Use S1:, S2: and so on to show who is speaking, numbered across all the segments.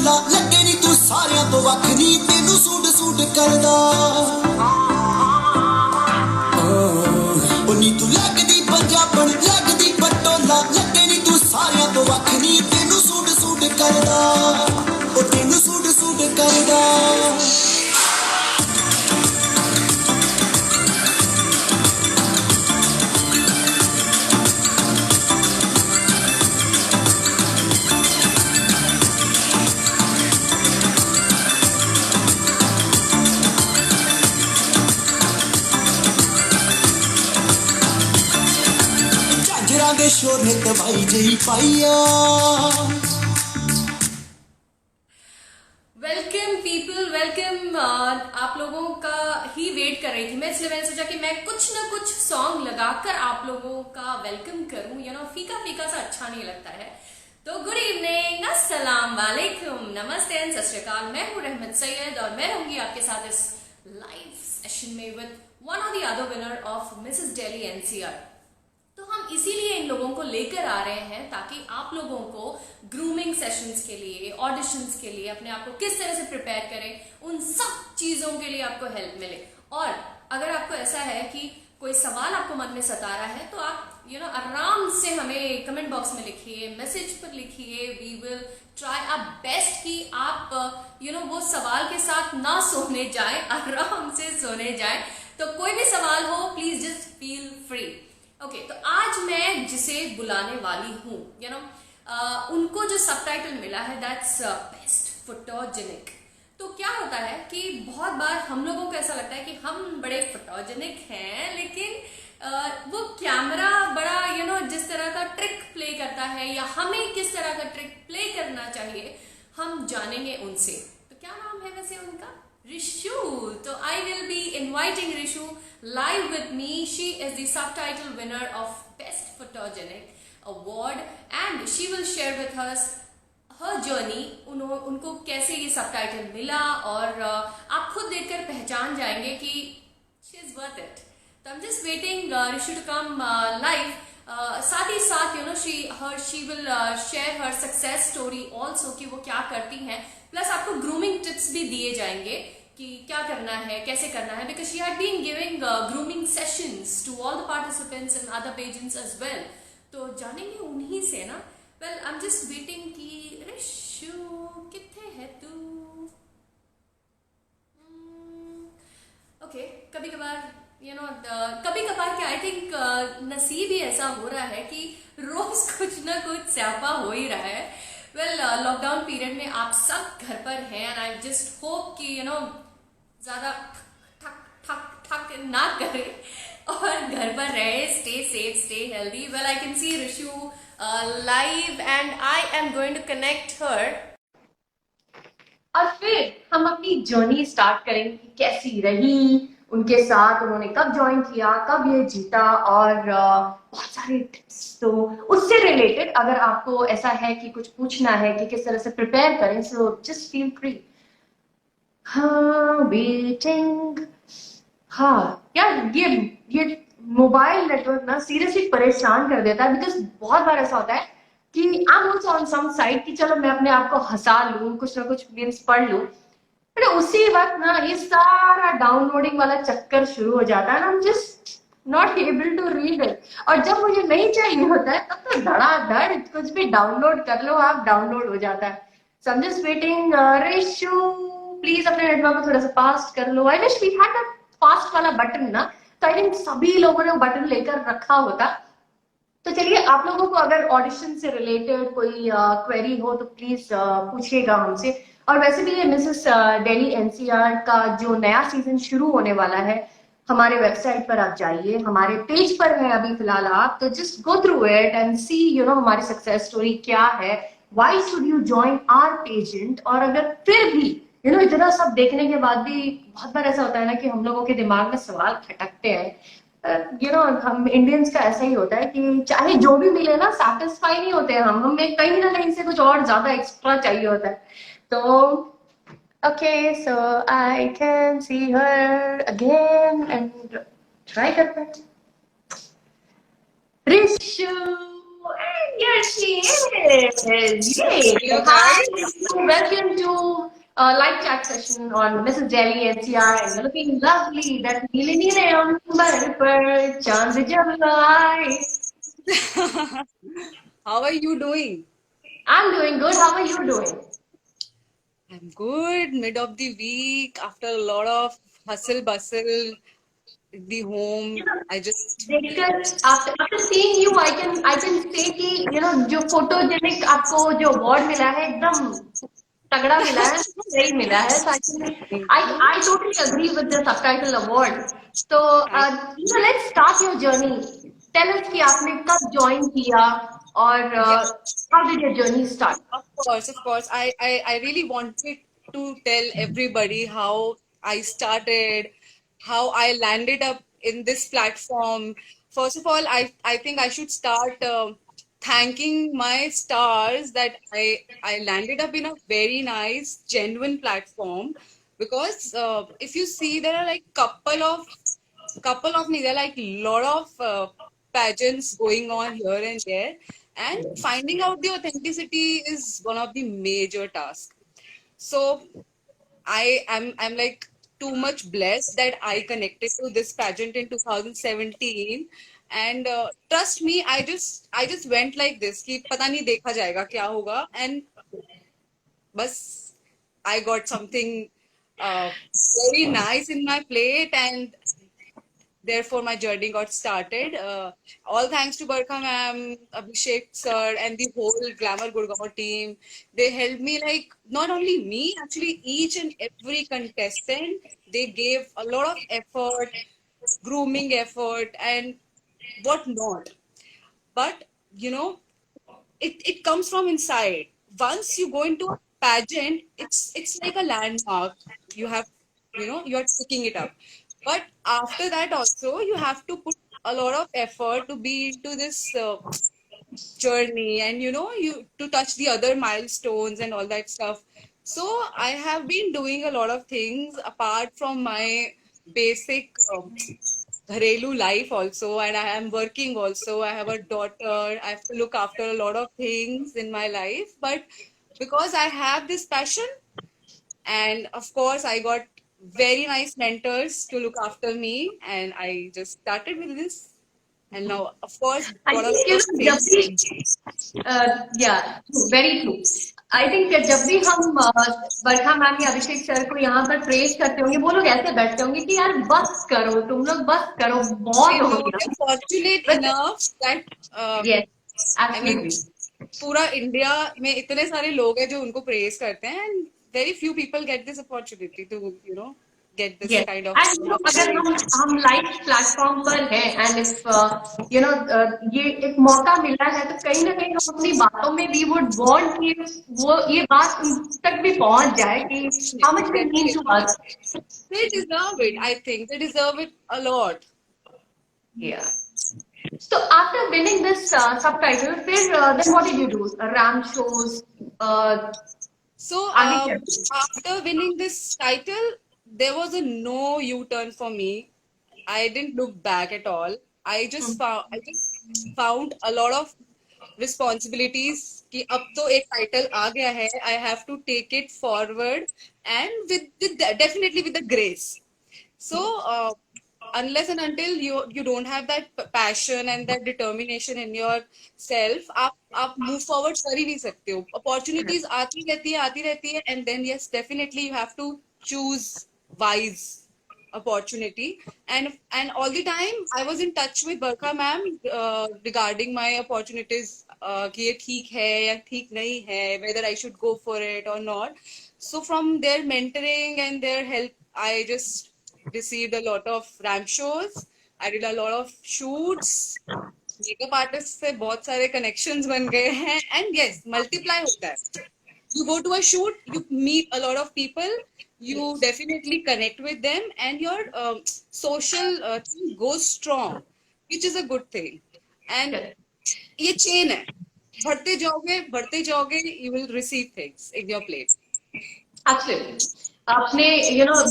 S1: पटोला लगे नी तू सारियां तो वख नी तेनू सूट सूट करदा नी तू लगदी पंजाबण लगदी पटोला लगे नी तू सारियां तो वख नी तेनू सूट सूट करदा तेनू सूट सूट करदा दे शोर ने तबाही जही पाइया।
S2: Welcome people, welcome. आप लोगों का ही वेट कर रही थी मैं, इसलिए मैंने सोचा कि मैं कुछ ना कुछ सॉन्ग लगाकर आप लोगों का वेलकम करूं। फीका फीका सा अच्छा नहीं लगता है। तो गुड इवनिंग, अस्सलाम वालेकुम, नमस्ते एंड सत श्री अकाल। मैं हूं रहमत सैयद और मैं रहूंगी आपके साथ इस लाइव सेशन में with one of the other winner of Mrs Delhi NCR. तो हम इसीलिए इन लोगों को लेकर आ रहे हैं ताकि आप लोगों को ग्रूमिंग सेशंस के लिए, ऑडिशंस के लिए अपने आप को किस तरह से प्रिपेयर करें, उन सब चीजों के लिए आपको हेल्प मिले। और अगर आपको ऐसा है कि कोई सवाल आपको मन में सता रहा है तो आप आराम से हमें कमेंट बॉक्स में लिखिए, मैसेज पर लिखिए। We will try our best कि आप वो सवाल के साथ ना सोने जाए, आराम से सोने जाए। तो कोई भी सवाल हो please just feel free. Okay, तो आज मैं जिसे बुलाने वाली हूँ उनको जो सबटाइटल मिला है दैट्स बेस्ट फोटोजेनिक। तो क्या होता है कि बहुत बार हम लोगों को ऐसा लगता है कि हम बड़े फोटोजेनिक हैं, लेकिन वो कैमरा बड़ा जिस तरह का ट्रिक प्ले करता है या हमें किस तरह का ट्रिक प्ले करना चाहिए हम जानेंगे उनसे। तो क्या नाम है वैसे उनका? Rishu. So I will be inviting Rishu live with me. She is the subtitle winner of Best Photogenic Award and she will share with us her journey. उनको कैसे ये सबटाइटल मिला और आप खुद देखकर पहचान जाएंगे कि she is worth it. So I'm just waiting Rishu to come live. साथ ही साथ she will share her success story also कि वो क्या करती हैं, प्लस आपको ग्रूमिंग टिप्स भी दिए जाएंगे कि क्या करना है, कैसे करना है, because she had been giving grooming sessions to all the participants and other pageants as well. तो जानेंगे उन्हीं से ना। Well I am just waiting कि रिशु किथे है तू। ओके, कभी कभार कभी कभार क्या आई थिंक नसीब ही ऐसा हो रहा है कि रोज कुछ ना कुछ स्यापा हो ही रहा है। वेल लॉकडाउन पीरियड में आप सब घर पर हैं एंड आई जस्ट होप कि ज्यादा ठक ठक ठक ना करें और घर पर रहे, stay safe, stay healthy. Well I can see Rishu live and I am going to connect her और फिर हम अपनी जर्नी स्टार्ट करेंगे कि कैसी रही उनके साथ, उन्होंने कब ज्वाइन किया, कब ये जीता और बहुत सारे टिप्स। तो उससे रिलेटेड अगर आपको ऐसा है कि कुछ पूछना है कि किस तरह से प्रिपेयर करें, सो जस्ट फील फ्री। हाँ वेटिंग। हाँ यार, ये मोबाइल नेटवर्क ना सीरियसली परेशान कर देता है, बिकॉज बहुत बार ऐसा होता है कि I am also on some side कि चलो मैं अपने आप को हंसा लूं, कुछ ना कुछ मीम्स पढ़ लूं, फिर उसी वक्त ना ये सारा डाउनलोडिंग वाला चक्कर शुरू हो जाता है ना, I am just not able to read it. और जब मुझे नहीं चाहिए होता है तब तो धड़ाधड़ कुछ भी डाउनलोड कर लो आप, डाउनलोड हो जाता है। So I am just waiting. Rishu please अपने नेटवर्क को थोड़ा सा फास्ट कर लो। I wish we had that fast वाला बटन ना, तो आई थिंक सभी लोगों ने वो बटन लेकर रखा होता। तो चलिए, आप लोगों को अगर ऑडिशन से रिलेटेड कोई क्वेरी हो तो प्लीज पूछिएगा हमसे। और वैसे भी ये मिसेस दिल्ली एनसीआर का जो नया सीजन शुरू होने वाला है, हमारे वेबसाइट पर आप जाइए, हमारे पेज पर है अभी फिलहाल आप, तो just go through it and see हमारी सक्सेस स्टोरी क्या है, why should you join our pageant. और अगर फिर भी इतना सब देखने के बाद भी बहुत बार ऐसा होता है ना कि हम लोगों के दिमाग में सवाल खटकते हैं, हम इंडियंस का ऐसा ही होता है कि चाहे जो भी मिले ना सैटिस्फाई नहीं होते हैं हमें कहीं ना कहीं से कुछ और ज्यादा एक्स्ट्रा चाहिए होता है। तो okay, so I can see her again and try her best. Rishu, hey, Here she is. Yay.
S3: Hello
S2: Hi.
S3: guys.
S2: Welcome to a live chat session on Mrs. Delhi NCR. And you're looking lovely. That neele neele ambar par chand jab aaye.
S3: How are you doing?
S2: I'm doing good. How are you doing?
S3: I'm good. Mid of the week, after a lot of hustle bustle in the home, I just
S2: देखकर after seeing you I can say कि जो photogenic आपको जो award मिला है एकदम तगड़ा मिला है सही मिला है so
S3: thank
S2: I
S3: you.
S2: totally agree with the subtitle award so
S3: Thank
S2: let's start your journey tell us कि आपने कब join किया और
S3: Yeah,
S2: how did your journey start
S3: of course, of course. I really wanted to tell everybody how I started, how I landed up in this platform. First of all, I think I should start thanking my stars that I landed up in a very nice, genuine platform. Because if you see, there are like couple of me, there are like lot of pageants going on here and there, and finding out the authenticity is one of the major tasks. So I'm like too much blessed that I connected to this pageant in 2017, and trust me, I just went like this कि पता नहीं देखा जाएगा क्या होगा, and बस I got something very nice in my plate, and therefore my journey got started. All thanks to Barkha ma'am, Abhishek sir, and the whole Glamour Gurgaon team. They helped me, like, not only me, actually each and every contestant. They gave a lot of effort, grooming effort, and whatnot. But you know, it comes from inside. Once you go into a pageant, it's like a landmark. You have, you're picking it up. But after that also, you have to put a lot of effort to be into this journey, and you to touch the other milestones and all that stuff. So I have been doing a lot of things apart from my basic Gharelu life also, and I am working also. I have a daughter. I have to look after a lot of things in my life. But because I have this passion, and of course, I got very nice mentors to look after me, and I just started with this. And now, of course,
S2: I
S3: got a
S2: think
S3: lot of
S2: जब
S3: things.
S2: भी या very true I think जब भी हम बरखा ma'am या अभिषेक sir को यहाँ पर प्रेज करते होंगे वो लोग ऐसे बैठते होंगे कि यार बस करो तुम लोग बस करो
S3: I
S2: बहुत हो
S3: know
S2: गया
S3: they're fortunate
S2: but
S3: enough that
S2: yes
S3: I mean,
S2: absolutely
S3: पूरा इंडिया में इतने सारे लोग हैं जो उनको प्रेज करते हैं, and very few people get this opportunity to get this
S2: yes
S3: kind of
S2: and अगर
S3: upgrade.
S2: हम लाइव प्लेटफॉर्म पर हैं एंड इफ ये एक मौका मिला है तो कहीं ना कहीं हम अपनी बातों में वी वुड वांट कि वो ये बात उन तक भी पहुंच जाए कि how much it mean to
S3: Definitely.
S2: As
S3: They deserve it. I think they deserve it a lot.
S2: या So after winning this subtitle, फिर then what did you do? Ramp shows,
S3: So
S2: आगे क्या?
S3: after winning this title, there was a no U-turn for me. I didn't look back at all. I just found a lot of responsibilities कि अब तो एक title आ गया है. I have to take it forward, and definitely with the grace. So unless and until you don't have that passion and that determination in yourself, आप move forward कर ही नहीं सकते हो. Opportunities आती रहती है, and then yes, definitely you have to choose wise opportunity. And all the time I was in touch with Barkha ma'am regarding my opportunities, कि ये ठीक है या ठीक नहीं है, whether I should go for it or not. So from their mentoring and their help, I just received a lot of ramp shows. I did a lot of shoots. Makeup artist से बहुत सारे connections बन गए हैं, and yes multiply होता है. You go to a shoot, you meet a lot of people, you definitely connect with them, and your social thing goes strong, which is a good thing. And ये chain है, बढ़ते जाओगे, you will receive things in your plate.
S2: Absolutely. आपने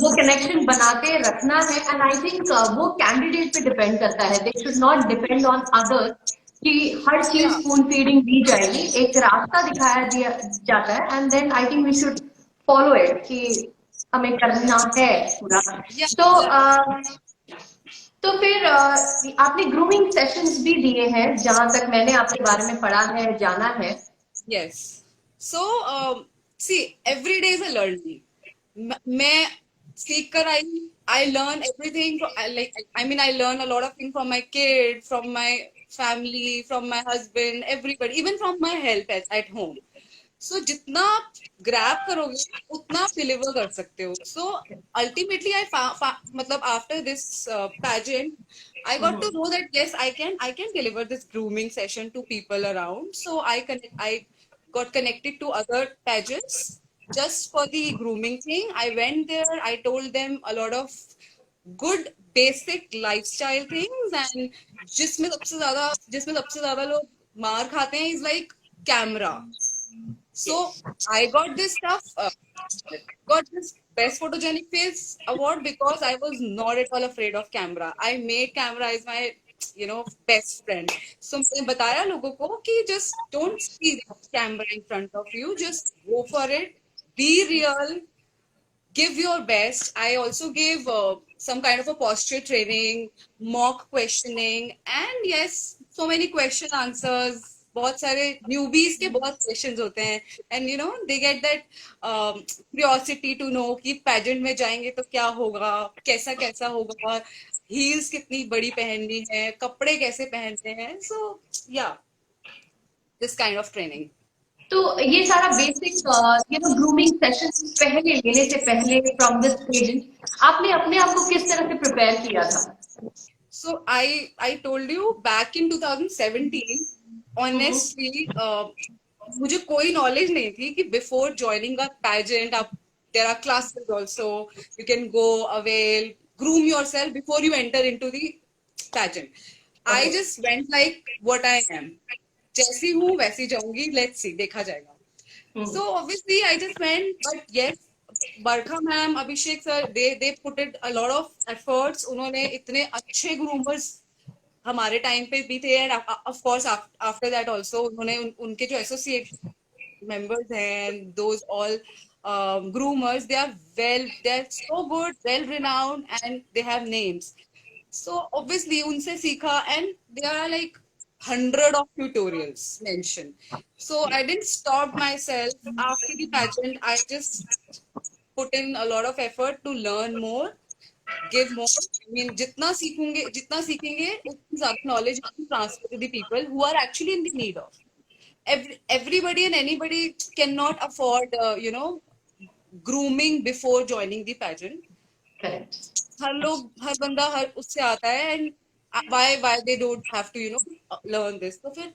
S2: वो connection बनाते रखना है and I think वो कैंडिडेट पे डिपेंड करता है they should not depend on others
S4: कि हर चीज
S3: Yeah.
S4: स्पून फीडिंग दी जाएगी, एक रास्ता दिखाया दिया जाता है, and then I think we should follow it कि हमें करना है पूरा।
S3: Yeah.
S4: तो तो फिर आपने ग्रूमिंग सेशंस भी दिए हैं, जहां तक मैंने आपके बारे में पढ़ा है, जाना है।
S3: Yes. So, see, every day is a learning. मैं सीख कर I learn everything from, I mean I learn a lot of things from my kid, from my family, from my husband, everybody, even from my help at home. So जितना आप grab करोगे उतना आप deliver कर सकते हो. So ultimately मतलब after this pageant I got to know that yes I can deliver this grooming session to people around. So I got connected to other pageants just for the grooming thing. I went there. I told them a lot of good basic lifestyle things, and जिसमें सबसे ज्यादा लोग मार खाते हैं is like camera. So I got this stuff, got this best photogenic face award because I was not at all afraid of camera. I made camera as my best friend. So मैंने बताया लोगों को कि just don't see the camera in front of you, just go for it, be real, give your best. I also gave some kind of a posture training, mock questioning, and yes, so many question answers. बहुत सारे newbies के बहुत questions होते हैं and they get that curiosity to know कि pageant में जाएंगे तो क्या होगा, कैसा कैसा होगा, हील्स कितनी बड़ी पहननी है, कपड़े कैसे पहनते हैं. सो या दिस काइंड ऑफ ट्रेनिंग.
S4: तो ये सारा बेसिक ग्रूमिंग सेशन पहले लेने से पहले फ्रॉम दिस पेजेंट आपने अपने आप को किस तरह से प्रिपेयर किया था?
S3: So I told you back in 2017, honestly, मुझे कोई knowledge नहीं थी कि before joining a pageant, there are classes also. You can go avail, groom yourself before you enter into the pageant. I just went like what I am. जैसी हूँ वैसी जाऊंगी. Let's see, देखा जाएगा. So obviously I just went, but yes, Barkha ma'am, Abhishek sir, they put it a lot of efforts. उन्होंने इतने अच्छे groomers हमारे टाइम पे भी थे, and of course after that also उन्होंने उनके जो associate members हैं, and those all groomers, they're so good, well renowned, and they have names. So obviously उनसे सीखा, and there are like 100 of tutorials mentioned. So I didn't stop myself after the pageant. I just put in a lot of effort to learn more, give more. I mean, जितना सीखेंगे उतनी ज़्यादा knowledge we can transfer to the people who are actually in the need of. Everybody and anybody cannot afford, grooming before joining the pageant.
S4: Correct.
S3: हर बंदा हर उससे आता है, and why they don't have to learn this. तो फिर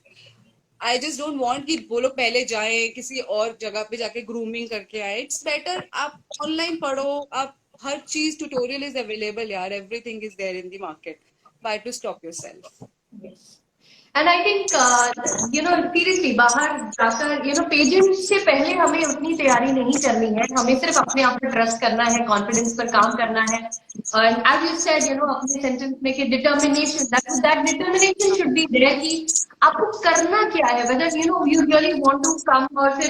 S3: I just don't want कि वो लोग पहले जाएं किसी और जगह पे जाके ग्रूमिंग करके आए. इट्स बेटर आप ऑनलाइन पढ़ो, आप हर चीज ट्यूटोरियल इज अवेलेबल यार. Everything is there in the market. Why to stop yourself?
S4: And I think seriously बाहर जाकर पेजेंट से पहले हमें उतनी तैयारी नहीं करनी है, हमें सिर्फ अपने आप पर ट्रस्ट करना है, कॉन्फिडेंस पर काम करना है. एंड एज यू सेड अपने सेंटेंस में कि determination, that determination should be there कि आपको करना क्या है, whether you really want to come, और फिर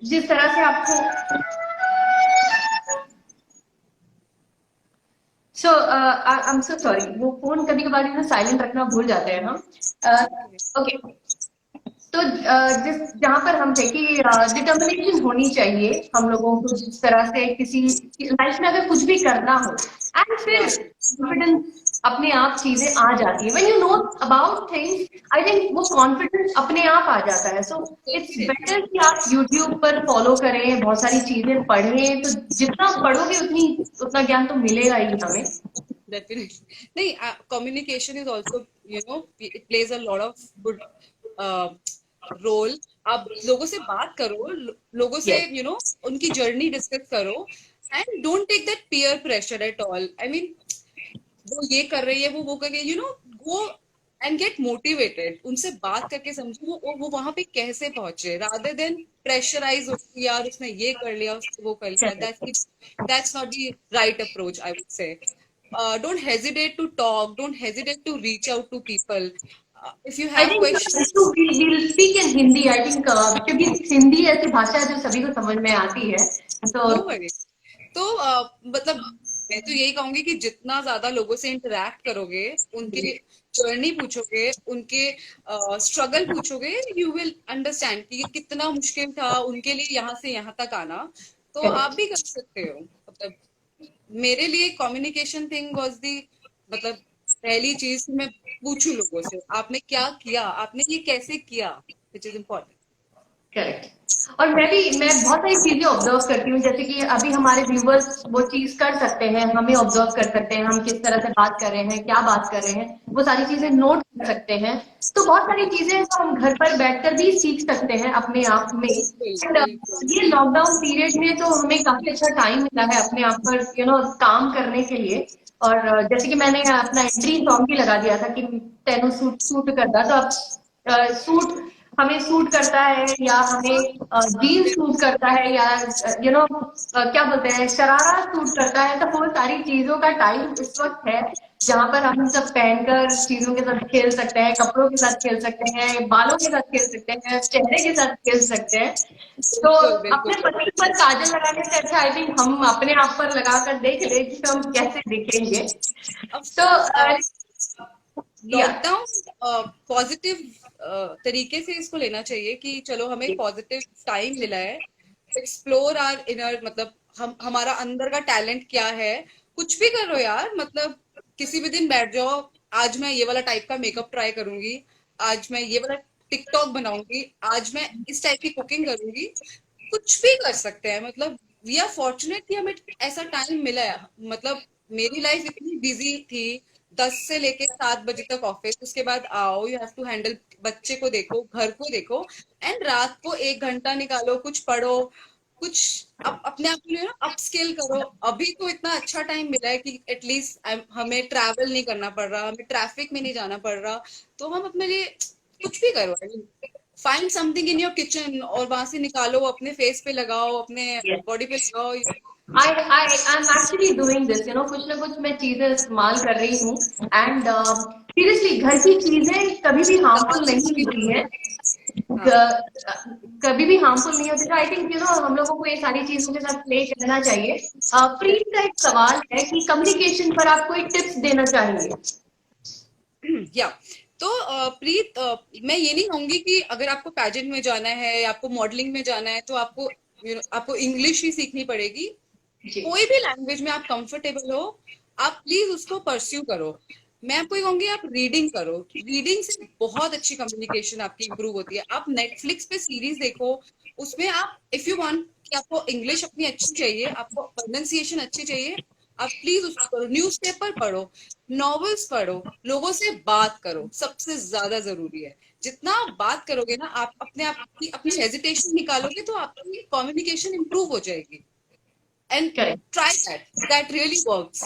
S4: जिस तरह से आपको so I am so sorry, वो फोन कभी कभार साइलेंट रखना भूल जाते हैं हम. ओके, तो जहां पर हम थे कि डिटर्मिनेशन होनी चाहिए हम लोगों को, जिस तरह से किसी लाइफ में अगर कुछ भी करना हो, एंड फिर कॉन्फिडेंस अपने आप चीजें आ जाती है. When you know about things, I think वो कॉन्फिडेंस अपने आप आ जाता है. सो इट्स बेटर कि आप यूट्यूब पर फॉलो करें, बहुत सारी चीजें पढ़ें, तो जितना पढ़ोगे उतना ज्ञान तो मिलेगा ही हमें.
S3: Definitely. नहीं, communication is also, it plays a lot of good role. आप लोगों से बात करो, लोगों से उनकी जर्नी डिस्कस करो, and don't take that peer pressure at all. I mean, वो ये कर रही है, वो कर रही है, गो एंड गेट मोटिवेटेड. उनसे बात करके समझो वो वहां पे कैसे पहुंचे, रादर देन प्रेशराइज हो यार उसने ये कर लिया, उसने वो कर लिया. That's not the right approach, I would say. Don't hesitate to talk, don't hesitate to reach out to people. if you
S4: I
S3: have
S4: think
S3: questions,
S4: we'll speak in Hindi. I think क्योंकि हिंदी ऐसी भाषा है जो सभी को समझ में आती है, तो
S3: no worries. तो मतलब मैं तो यही कहूंगी कि जितना ज्यादा लोगों से इंटरेक्ट करोगे, उनकी जर्नी पूछोगे, उनके स्ट्रगल पूछोगे, यू विल अंडरस्टैंड कि ये कितना मुश्किल था उनके लिए यहाँ से यहाँ तक आना। तो आप
S4: correct.
S3: भी कर सकते हो। मतलब मेरे लिए कम्युनिकेशन थिंग वाज दी, मतलब पहली चीज मैं पूछूं लोगों से आपने क्या किया, आपने ये कैसे किया, विच इज इम्पोर्टेंट।
S4: करेक्ट। और मैं बहुत सारी चीजें ऑब्जर्व करती हूँ, जैसे कि अभी हमारे व्यूवर्स वो चीज कर सकते हैं, हमें ऑब्जर्व कर सकते हैं, हम किस तरह से बात कर रहे हैं, क्या बात कर रहे हैं, वो सारी चीजें नोट कर सकते हैं। तो बहुत सारी चीजें हम घर पर बैठकर भी सीख सकते हैं अपने आप में।
S3: बिल्कुल
S4: And,
S3: बिल्कुल।
S4: ये लॉकडाउन पीरियड में तो हमें काफी अच्छा टाइम मिला है अपने आप पर काम करने के लिए। और जैसे कि मैंने अपना एंट्री सॉन्ग भी लगा दिया था कि तेनू सूट सूट करता, तो अब सूट हमें सूट करता है या हमें जीन्स सूट करता है या क्या बोलते हैं शरारा सूट करता है, तो वो सारी चीजों का टाइम इस वक्त है जहां पर हम सब पहनकर चीजों के साथ खेल सकते हैं, कपड़ों के साथ खेल सकते हैं, बालों के साथ खेल सकते हैं, चेहरे के साथ खेल सकते हैं। तो
S3: बिल्कुल बिल्कुल।
S4: अपने पति पर काजल लगाने से अच्छा आई थिंक हम अपने आप पर लगाकर देख ले कि हम कैसे दिखेंगे।
S3: अब
S4: तो या
S3: लॉकडाउन पॉजिटिव तरीके से इसको लेना चाहिए कि चलो हमें एक पॉजिटिव टाइम मिला है, एक्सप्लोर आर इनर, मतलब हम हमारा अंदर का टैलेंट क्या है, कुछ भी करो यार। मतलब किसी भी दिन बैठ जाओ, आज मैं ये वाला टाइप का मेकअप ट्राई करूंगी, आज मैं ये वाला टिकटॉक बनाऊंगी, आज मैं इस टाइप की कुकिंग करूंगी, कुछ भी कर सकते हैं। मतलब वी आर फॉर्चुनेट कि हमें ऐसा टाइम मिला है। मतलब मेरी लाइफ इतनी बिजी थी, 10 से लेके 7 बजे तक ऑफिस, उसके बाद आओ, यू हैव टू हैंडल, बच्चे को देखो, घर को देखो, एंड रात को 1 घंटा निकालो, कुछ पढ़ो, कुछ अपने आप को ना अपस्किल करो। अभी तो इतना अच्छा टाइम मिला है कि एटलीस्ट हमें ट्रैवल नहीं करना पड़ रहा, हमें ट्रैफिक में नहीं जाना पड़ रहा, तो हम अपने लिए कुछ भी करो। Find something in your kitchen और वहां से निकालो, अपने फेस पे लगाओ, अपने बॉडी पे लगाओ।
S4: I'm actually doing this, कुछ ना कुछ मैं चीजें इस्तेमाल कर रही हूँ। एंड सीरियसली घर की चीजें कभी भी हार्मफुल
S3: दाल
S4: नहीं
S3: की,
S4: होती है,
S3: हाँ
S4: कभी भी हार्मफुल नहीं होती। तो आई थिंक हम लोगों को ये सारी चीजों के साथ प्ले करना चाहिए। प्रीत का एक सवाल है कि कम्युनिकेशन पर आप कोई टिप्स देना चाहेंगे?
S3: या तो प्रीत, मैं ये नहीं कहूंगी कि अगर आपको पैजेंट में जाना है या आपको मॉडलिंग में जाना है तो आपको आपको इंग्लिश ही सीखनी पड़ेगी।
S4: जी।
S3: कोई भी लैंग्वेज में आप कंफर्टेबल हो, आप प्लीज उसको परस्यू करो। मैं आपको ये कहूंगी आप रीडिंग करो, रीडिंग से बहुत अच्छी कम्युनिकेशन आपकी इंप्रूव होती है। आप नेटफ्लिक्स पे सीरीज देखो, उसमें आप इफ यू वांट कि आपको इंग्लिश अपनी अच्छी चाहिए, आपको प्रोनाउंसिएशन अच्छी चाहिए, आप प्लीज उसको करो। न्यूज़पेपर पढ़ो, नॉवेल्स पढ़ो, लोगों से बात करो, सबसे ज्यादा जरूरी है। जितना आप बात करोगे ना, आप आप की अपनी हेजिटेशन निकालोगे तो आपकी कम्युनिकेशन इंप्रूव हो जाएगी। And
S4: correct.
S3: Try that really works.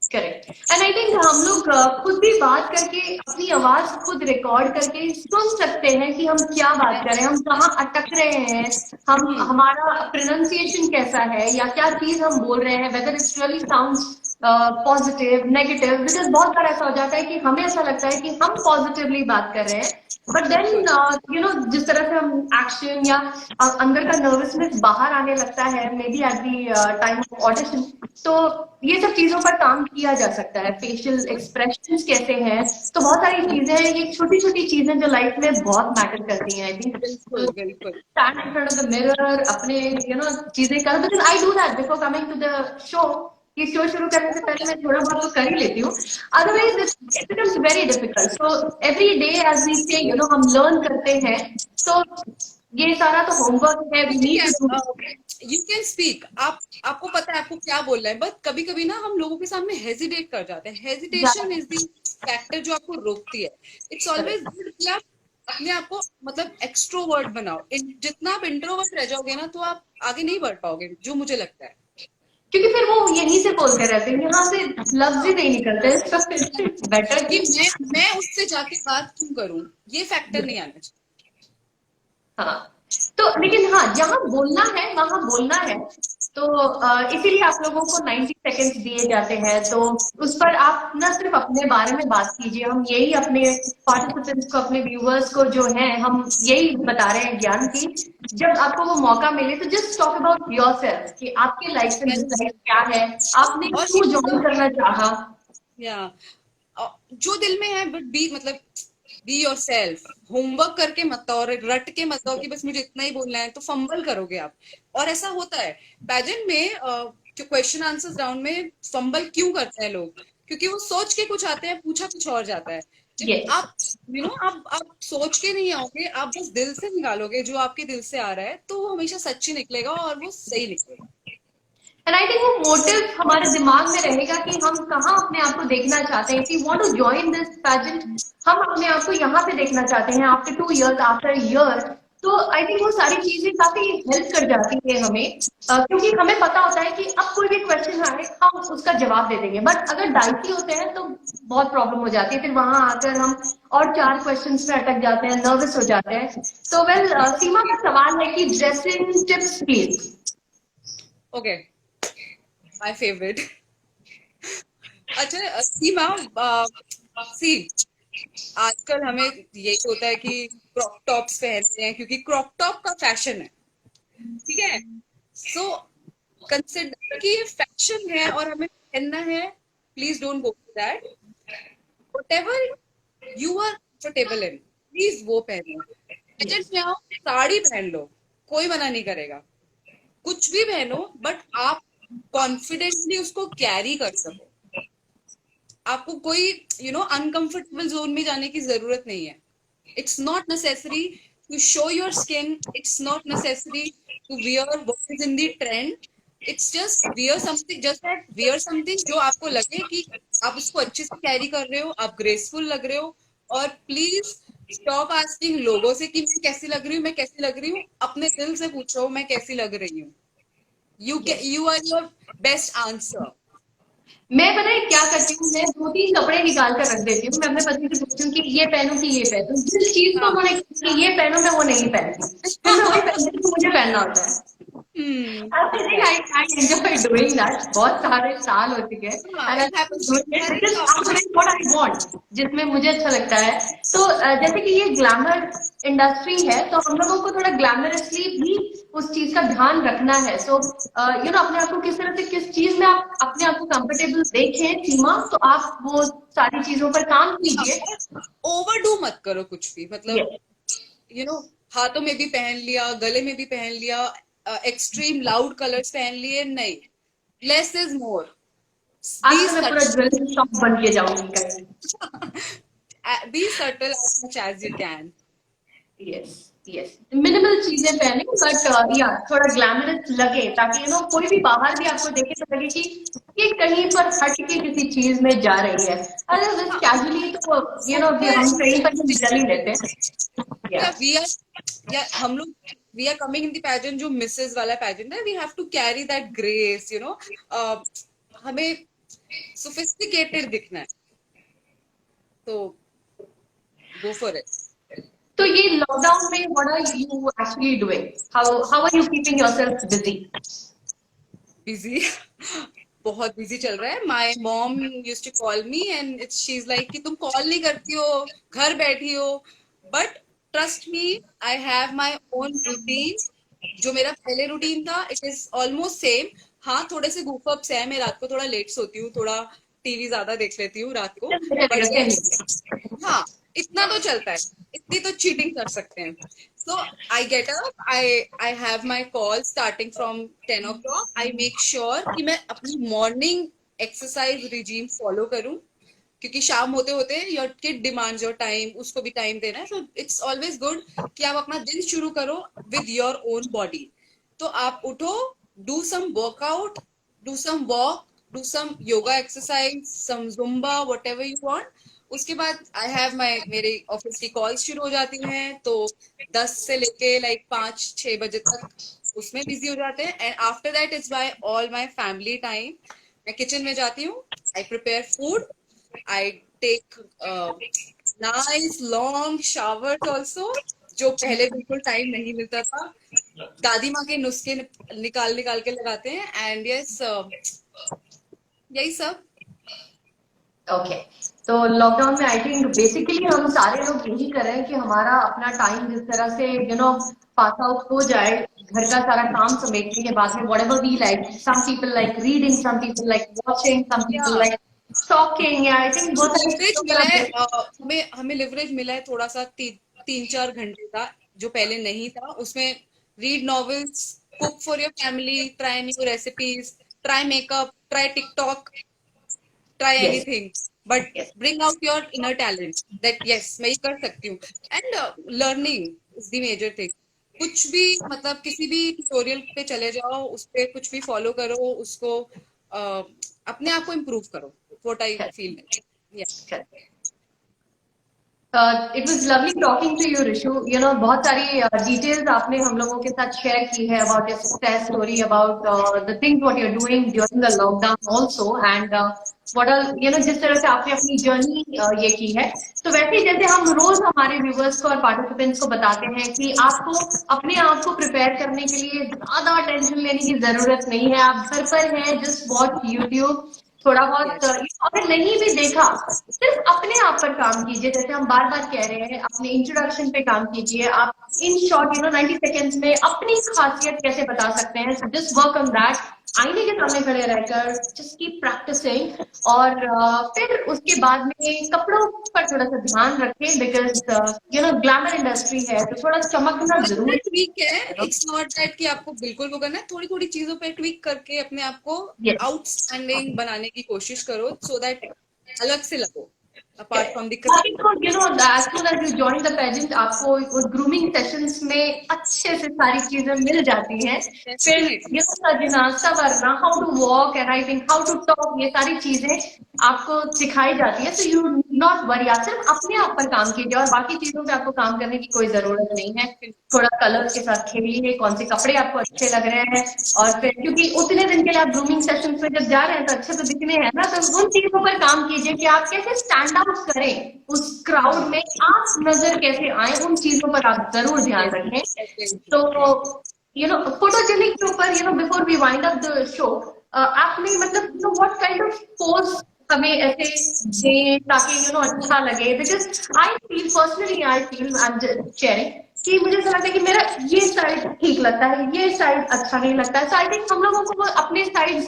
S4: Correct. And I think हम लोग खुद भी बात करके अपनी आवाज खुद रिकॉर्ड करके सुन सकते हैं कि हम क्या बात कर रहे हैं, हम कहाँ अटक रहे हैं, हम हमारा प्रोनाउंसिएशन कैसा है या क्या चीज हम बोल रहे हैं, whether it's really sounds positive negative. Because बहुत बार ऐसा हो जाता है कि हमें ऐसा लगता है कि हम पॉजिटिवली बात कर रहे हैं, बट देन जिस तरह से हम एक्शन या अंदर का नर्वसनेस बाहर आने लगता है, may be at the time of audition. तो ये सब चीजों पर काम किया जा सकता है। फेशियल एक्सप्रेशंस कैसे हैं, तो बहुत सारी चीजें हैं, ये छोटी छोटी चीजें जो लाइफ में बहुत मैटर करती हैं। आई थिंक
S3: बिल्कुल बिल्कुल।
S4: Stand in front of the mirror, अपने चीजें कर, because I do that before coming to the show. कि शो शुरू करने से पहले मैं थोड़ा बहुत तो कर ही लेती हूँ, otherwise it becomes very difficult. So every day as we say हम लर्न करते हैं। तो ये सारा तो होमवर्क है, we need to do.
S3: You can speak, आप आपको पता है आपको क्या बोलना है, बट कभी कभी ना हम लोगों के सामने हेजिटेट कर जाते हैं। हेजिटेशन इज द फैक्टर जो आपको रोकती है। इट्स ऑलवेज गुड कि आप अपने आप को मतलब एक्सट्रोवर्ट बनाओ। जितना आप इंट्रोवर्ट रह जाओगे ना, तो आप आगे नहीं बढ़ पाओगे, जो मुझे लगता है।
S4: क्योंकि फिर वो यहीं से बोलते रहते हैं, यहाँ से लफ्ज ही नहीं निकलते। बेटर
S3: कि
S4: कि
S3: मैं उससे जाके बात क्यों करूं, ये फैक्टर नहीं आना चाहिए।
S4: हाँ। तो लेकिन हाँ, जहाँ बोलना है वहां बोलना है। तो इसीलिए आप लोगों को 90 सेकंड्स दिए जाते हैं, तो उस पर आप न सिर्फ अपने बारे में बात कीजिए, हम यही अपने पार्टिसिपेंट्स को, अपने व्यूअर्स को जो है हम यही बता रहे हैं ज्ञान की, जब आपको वो मौका मिले तो जस्ट टॉक अबाउट योरसेल्फ कि आपके लाइफ एंड डिसलाइक क्या है, आपने
S3: और
S4: क्यों ज्वाइन करना चाहा।
S3: या जो दिल में है, बट बी मतलब बी योर सेल्फ। होमवर्क करके मत आओ और रट के मत आओ कि बस मुझे इतना ही बोलना है, तो फंबल करोगे आप। और ऐसा होता है पैजेंट में, जो क्वेश्चन आंसर्स राउंड में फंबल क्यों करते हैं लोग, क्योंकि वो सोच के कुछ आते हैं, पूछा कुछ और जाता है।
S4: Yes.
S3: आप आप सोच के नहीं आओगे, आप बस दिल से निकालोगे जो आपके दिल से आ रहा है, तो वो हमेशा सच्ची निकलेगा और वो सही निकलेगा।
S4: एंड आई थिंक वो मोटिव हमारे दिमाग में रहेगा कि हम कहाँ अपने आप को देखना चाहते हैं। If you want to join this pageant, हम अपने आप को यहाँ पे देखना चाहते हैं आफ्टर 2 years, आफ्टर ईयर। तो आई थिंक वो सारी चीजें काफी हेल्प कर जाती है हमें, क्योंकि हमें पता होता है कि अब कोई भी क्वेश्चन आए हम उसका जवाब दे देंगे, बट अगर डाइटी होते हैं तो बहुत प्रॉब्लम हो जाती है, फिर वहां आकर हम और 4 क्वेश्चन में अटक जाते हैं, नर्वस हो जाते हैं। तो वेल, सीमा का सवाल है कि dressing tips please.
S3: Okay, my favourite. अच्छा सीमा, सी आजकल हमें यही होता है कि क्रॉप टॉप्स पहनते हैं क्योंकि क्रॉप टॉप का फैशन है, ठीक है। सो कंसिडर कि ये फैशन है और हमें पहनना है, please don't go to that. Whatever you are comfortable in, please वो पहनो। बजट में आओ, साड़ी पहन लो, कोई मना नहीं करेगा, कुछ भी पहनो, बट आप कॉन्फिडेंटली उसको कैरी कर सको। आपको कोई अनकंफर्टेबल जोन में जाने की जरूरत नहीं है। It's not necessary to show your skin, it's not necessary to wear what is in the trend. It's just wear something, just that wear something जो आपको लगे कि आप उसको अच्छे से कैरी कर रहे हो, आप ग्रेसफुल लग रहे हो। और प्लीज स्टॉप आस्किंग लोगों से कि मैं कैसी लग रही हूँ, मैं कैसी लग रही हूँ। अपने दिल से पूछो मैं कैसी लग रही हूँ। You are your best answer.
S4: मैं पता है क्या करती हूँ, मैं 2-3 कपड़े निकाल कर रख देती हूँ। मैं अपने पति से पूछती हूँ कि ये पहनूं कि ये पहनूं, जिस चीज को
S3: हाँ।
S4: उन्होंने कहा कि ये पहनो मैं वो नहीं पहनती, फिर मैं वही पहनती हूँ, मुझे पहनना होता है। I think I enjoy doing that। बहुत सारे साल हो चुके हैं
S3: हाँ,
S4: and
S3: it happens to
S4: I'm
S3: her
S4: just
S3: एक
S4: I'm doing what I want, जिसमें मुझे अच्छा लगता है। तो जैसे कि ये ग्लैमर इंडस्ट्री है, तो हम लोगों को थोड़ा ग्लैमरसली भी उस चीज का ध्यान रखना है। सो अपने आप को किस तरह से, किस चीज में आप अपने आप को कंफर्टेबल देखें सीमा, तो आप वो सारी चीजों पर काम कीजिए।
S3: ओवरडू मत करो कुछ भी, मतलब
S4: Yes.
S3: हाथों में भी पहन लिया, गले में भी पहन लिया, एक्सट्रीम लाउड कलर्स पहन लिए, नहीं। Less is more.
S4: आज तो मैं पूरा ज्वेलरी शॉप बन के जाऊंगी कहीं।
S3: Be subtle as much as you can.
S4: Yes, yes, minimal चीजें पहने, बट या थोड़ा ग्लैमरस लगे, ताकि कोई भी बाहर भी आपको देखे तो लगे कि ये कहीं पर हट के किसी चीज में जा रही है। अगर बस कैजुअली तो हम कहीं पर भी चल ही लेते हैं।
S3: या
S4: या
S3: वी आर, या हम लोग we are coming in the pageant जो मिसेस वाला पैजेंट है, we have to carry that grace, हमें सोफिस्टिकेटेड दिखना है, तो गो फॉर इट।
S4: तो ये लॉकडाउन में what are you actually doing, how are you keeping yourself busy?
S3: Busy बहुत बिजी चल रहा है। My mom used to call me and it's she is like कि तुम कॉल नहीं करती हो, घर बैठी हो। But trust me, I have my own routine. जो मेरा पहले रूटीन था, इट इज ऑलमोस्ट सेम। हाँ, थोड़े से गूफ अप्स है, मैं रात को थोड़ा लेट सोती हूँ, थोड़ा टीवी ज्यादा देख लेती हूँ रात को, बट हाँ, इतना तो चलता है, इतनी तो चीटिंग कर सकते हैं। So I get up, I have my call starting from 10 o'clock. I make sure कि मैं अपनी morning exercise regime follow करूँ, क्योंकि शाम होते होते your kid demands your time, उसको भी time देना है। So it's always good कि आप अपना दिन शुरू करो with your own body। तो आप उठो, do some workout, do some walk, do some yoga exercise, some zumba, whatever you want। उसके बाद आई हैव मेरे ऑफिस की कॉल्स शुरू हो जाती हैं, तो 10 से लेके लाइक 5-6 बजे तक उसमें बिजी हो जाते हैं। And after that is by all my family time. मैं किचन में जाती हूँ, I prepare food, I take nice long showers also, जो पहले बिल्कुल टाइम नहीं मिलता था, दादी माँ के नुस्खे निकाल निकाल के लगाते हैं। एंड यस, यही सब।
S4: ओके, तो लॉकडाउन में आई थिंक बेसिकली हम सारे लोग यही कर रहे हैं कि हमारा अपना टाइम जिस तरह से पास आउट हो जाए, घर का सारा काम समेटने के बाद में whatever we like, some people like reading, some people like watching, some
S3: या
S4: पीपल लाइक टॉकिंग, या आई थिंक बहुत सारी
S3: लिवरेज
S4: चीजों
S3: मिला
S4: पर
S3: है,
S4: हम
S3: हमें हमें लिवरेज मिला है थोड़ा सा, 3-4 घंटे का, जो पहले नहीं था। उसमें read novels, cook for your family, try new recipes, try makeup, try TikTok, try
S4: yes
S3: anything, but
S4: yes
S3: bring out your inner talent, that yes मैं ये कर सकती हूँ। And learning is the major thing. कुछ भी, मतलब किसी भी ट्यूटोरियल पे चले जाओ, उस पे कुछ भी फॉलो करो, उसको अपने आप को इम्प्रूव करो, what I feel.
S4: It was lovely talking to you Rishu, बहुत सारी डिटेल्स आपने हम लोगों के साथ शेयर की है about your success story, about the things what you are doing during the lockdown also, and what are जिस तरह से आपने अपनी जर्नी ये की है। तो वैसे ही जैसे हम रोज हमारे व्यूवर्स को और पार्टिसिपेंट्स को बताते हैं कि आपको अपने आप को प्रिपेयर करने के लिए ज्यादा टेंशन लेने की जरूरत नहीं है, आप घर पर हैं, जस्ट वॉच यूट्यूब, थोड़ा बहुत
S3: यस,
S4: अगर नहीं भी देखा, सिर्फ अपने आप पर काम कीजिए, जैसे हम बार बार कह रहे हैं, अपने इंट्रोडक्शन पे काम कीजिए। आप इन शॉर्ट 90 सेकेंड्स में अपनी खासियत कैसे बता सकते हैं, जस्ट वर्क ऑन दैट। आईने के सामने खड़े रहकर जस्ट कीप प्रैक्टिसिंग, और फिर उसके बाद में कपड़ों पर थोड़ा सा ध्यान रखें, बिकॉज ग्लैमर इंडस्ट्री है तो थोड़ा चमकना
S3: थोड़ा थोड़ा
S4: जरूरी
S3: ट्वीक है,
S4: है।
S3: इट्स नॉट दैट कि आपको बिल्कुल वो करना है, थोड़ी थोड़ी चीजों पे ट्वीक करके अपने आप को
S4: यस,
S3: आउटस्टैंडिंग बनाने की कोशिश करो, सो दैट अलग से लगो, अपार्ट फ्रॉम द
S4: बाकी तो as soon as you join the pageant, आपको उस ग्रूमिंग सेशंस में अच्छे से सारी चीजें मिल जाती हैं। फिर
S3: डेफिनेटली।
S4: सजना, संवरना, how to walk and I think how to talk, ये सारी चीजें आपको सिखाई जाती है। तो यू नॉट वरी, आप सिर्फ अपने आप पर काम कीजिए और बाकी चीजों पे आपको काम करने की कोई जरूरत नहीं है। थोड़ा कलर्स के साथ खेलिए, कौन से कपड़े आपको अच्छे लग रहे हैं, और फिर क्योंकि उतने दिन के लिए आप ग्रूमिंग सेशन पे जब जा रहे हैं तो अच्छे तो दिखने हैं ना, तो उन चीजों पर काम कीजिए कि आप कैसे स्टैंड आउट करें उस क्राउड में, आप नजर कैसे आए, उन चीजों पर आप जरूर ध्यान रखें। तो फोटोजेनिक के ऊपर before we wind up the show, आपने मतलब व्हाट काइंड ऑफ पोज हमें ऐसे दें ताकि अच्छा लगे, because I feel personally, I feel I am sharing कि मुझे ऐसा लगता है कि मेरा ये साइड ठीक लगता है, ये साइड अच्छा नहीं लगता है। सो आई थिंक हम लोगों को वो अपने साइड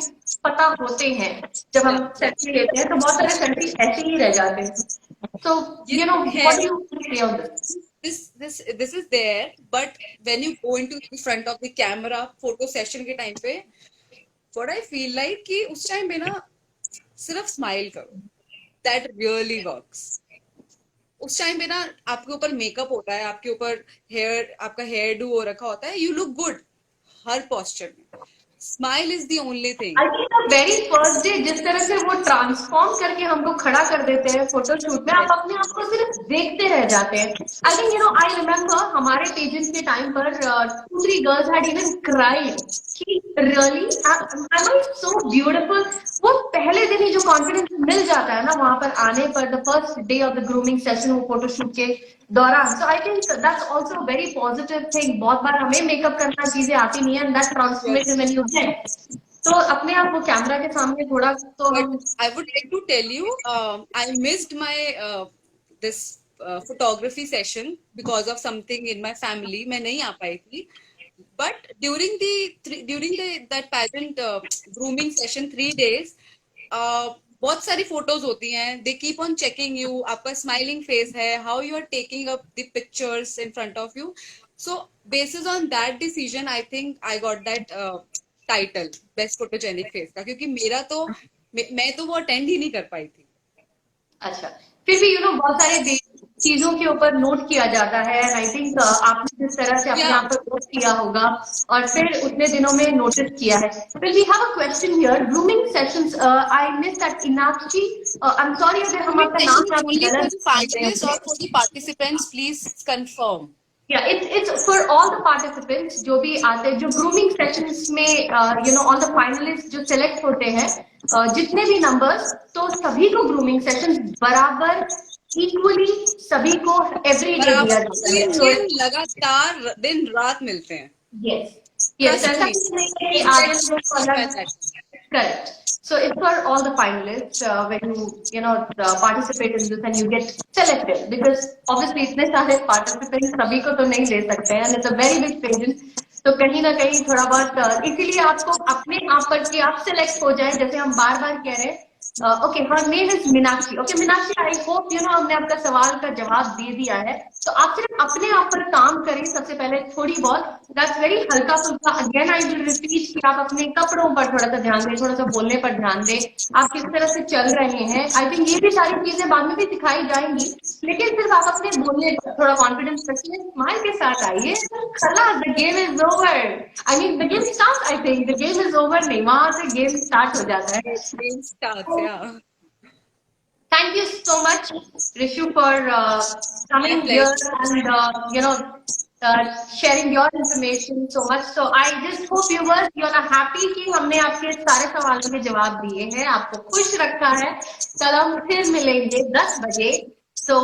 S4: पता होते हैं, जब हम सेल्फी लेते हैं तो बहुत सारे सेल्फी ऐसे ही रह जाते हैं। तो व्हाट डू यू से on this?
S3: this is there, but when you go into the front of the camera photo session के टाइम पे, what I feel like कि उस टाइम पे ना सिर्फ स्माइल करो, that really works। उस टाइम पे ना आपके ऊपर मेकअप होता है, आपके ऊपर आपका हेयर डू हो रखा होता है, यू लुक गुड हर पोस्चर में। Smile is the only thing.
S4: I think the very first day जिस तरह से वो ट्रांसफॉर्म करके हमको खड़ा कर देते हैं फोटोशूट में, आप अपने आप को सिर्फ देखते रह जाते हैं। आई थिंक आई रिमेम्बर हमारे पेजेंट के टाइम पर 2-3 गर्ल्स हैड इवन क्राइड कि रियली एम आई सो ब्यूटीफुल। वो पहले दिन ही जो कॉन्फिडेंस मिल जाता है ना वहां पर आने पर, the first day of the grooming session, वो फोटोशूट के दौरान। So I think that's also very positive thing. बहुत बार हमें मेकअप करना चीजें आती नहीं है, that transformation when you get, तो अपने आप को कैमरा के सामने थोड़ा तो
S3: But I would like to tell you, I missed my this photography session because of something in my family. मैं नहीं आ पाई थी। But during the that pageant grooming session 3 days, बहुत सारी फोटोज होती हैं, they keep on checking you, आपका smiling face है, how you are taking up the pictures in front of you. So basis on that decision I think I got that title best photogenic face का, क्योंकि मेरा तो मैं तो वो attend ही नहीं कर पाई थी।
S4: अच्छा, फिर भी बहुत सारे चीजों के ऊपर नोट किया जाता है, एंड आई थिंक आपने जिस तरह से अपने आप पर नोट किया होगा और फिर उतने दिनों में नोटिस किया है। फिर we have a question here, grooming sessions, I miss that Inakshi, I am sorry अगर हम आपका नाम
S3: Only for
S4: गलत
S3: the finalists or for the participants, please confirm.
S4: it's for all the participants जो भी आते हैं, जो ग्रूमिंग सेशंस में ऑल द फाइनलिस्ट जो सेलेक्ट होते हैं, जितने भी नंबर्स, तो सभी को ग्रूमिंग सेशन बराबर इक्वली सभी को एवरी डे दिया जाता है।
S3: 3 दिन लगातार दिन रात मिलते हैं।
S4: यस यस,
S3: Trust
S4: ऐसा
S3: me.
S4: कुछ नहीं है कि आधे लोग को अलग। Correct. So it's for all the finalists when you know participate in this and you get selected, because obviously इतने सारे participants सभी को तो नहीं ले सकते हैं and it's a very big pageant. तो कहीं ना कहीं थोड़ा बहुत इसीलिए आपको अपने आप पर कि आप सेलेक्ट हो जाए, जैसे हम बार बार कह रहे हैं। Okay, her name is Meenakshi. Okay Meenakshi, I hope you know हमने आपका सवाल का जवाब दे दिया है। तो आप सिर्फ अपने आप पर काम करें सबसे पहले थोड़ी बहुत, दैट्स वेरी हल्का फुल्का। अगेन आई विल रिपीट कि आप अपने कपड़ों पर थोड़ा सा ध्यान दें, थोड़ा सा बोलने पर ध्यान दें, आप किस तरह से चल रहे हैं। आई थिंक ये भी सारी चीजें बाद में भी सिखाई जाएंगी, लेकिन सिर्फ आप अपने बोलने पर थोड़ा कॉन्फिडेंस रखिए, स्माइल के साथ आइए। खलास, the game is over. I mean the game start, I think the game is over नहीं, वहां से गेम स्टार्ट हो जाता है।
S3: Game starts, yeah.
S4: Thank you so much, Rishu, for coming
S3: My
S4: here
S3: pleasure.
S4: and sharing your information so much. So I just hope viewers you are happy कि हमने आपके सारे सवालों के जवाब दिए हैं, आपको खुश रखा है। कल हम फिर मिलेंगे 10 बजे। तो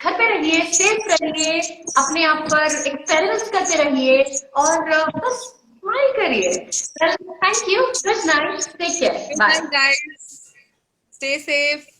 S4: घर पे रहिए, सेफ रहिए, अपने आप पर एक्सपेरिमेंट्स करते रहिए और बस स्माइल करिए। Well, thank you. Good night. Take care.
S3: Good
S4: Bye.
S3: night, guys. Stay safe.